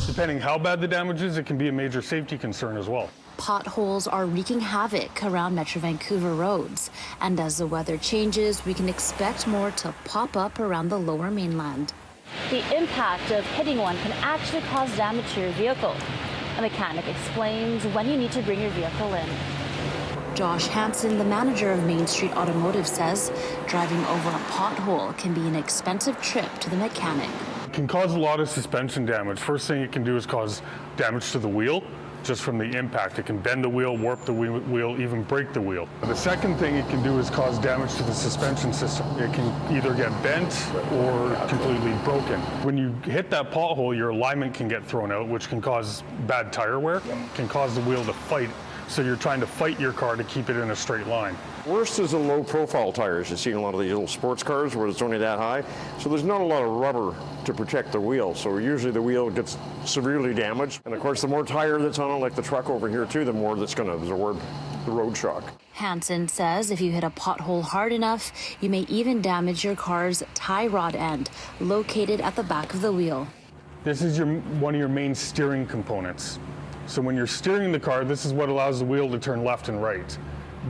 Depending how bad the damage is, it can be a major safety concern as well. Potholes are wreaking havoc around Metro Vancouver roads, and as the weather changes, we can expect more to pop up around the lower mainland. The impact of hitting one can actually cause damage to your vehicle. A mechanic explains when you need to bring your vehicle in. Josh Hansen, the manager of Main Street Automotive, says driving over a pothole can be an expensive trip to the mechanic. It can cause a lot of suspension damage. First thing it can do is cause damage to the wheel. Just from the impact, it can bend the wheel, warp the wheel, even break the wheel. The second thing it can do is cause damage to the suspension system. It can either get bent or completely broken. When you hit that pothole, your alignment can get thrown out, which can cause bad tire wear, can cause the wheel to fight. So you're trying to fight your car to keep it in a straight line. Worst is the low profile tires. You see in a lot of these little sports cars where it's only that high. So there's not a lot of rubber to protect the wheel. So usually the wheel gets severely damaged. And of course, the more tire that's on it, like the truck over here too, the more that's going to absorb the road shock. Hansen says if you hit a pothole hard enough, you may even damage your car's tie rod end, located at the back of the wheel. This is one of your main steering components. So when you're steering the car, this is what allows the wheel to turn left and right.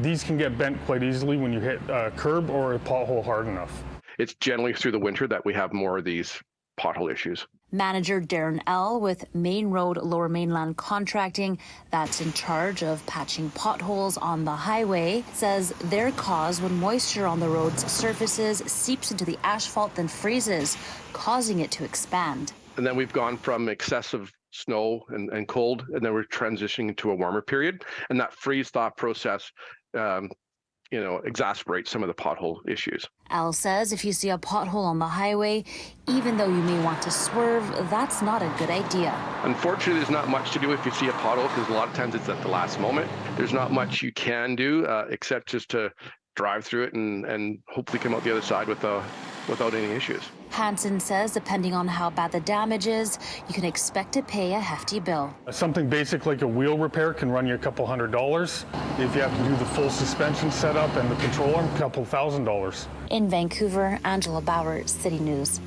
These can get bent quite easily when you hit a curb or a pothole hard enough. It's generally through the winter that we have more of these pothole issues. Manager Darren L. with Main Road Lower Mainland Contracting, that's in charge of patching potholes on the highway, says they're caused when moisture on the road's surfaces seeps into the asphalt, then freezes, causing it to expand. And then we've gone from excessive snow and cold, and then we're transitioning into a warmer period. And that freeze-thaw process, exacerbates some of the pothole issues. Al says if you see a pothole on the highway, even though you may want to swerve, that's not a good idea. Unfortunately, there's not much to do if you see a pothole, because a lot of times it's at the last moment. There's not much you can do except just to drive through it and hopefully come out the other side without any issues. Hansen says depending on how bad the damage is, you can expect to pay a hefty bill. Something basic like a wheel repair can run you a couple $100. If you have to do the full suspension setup and the control arm, a couple $1,000. In Vancouver, Angela Bauer, City News.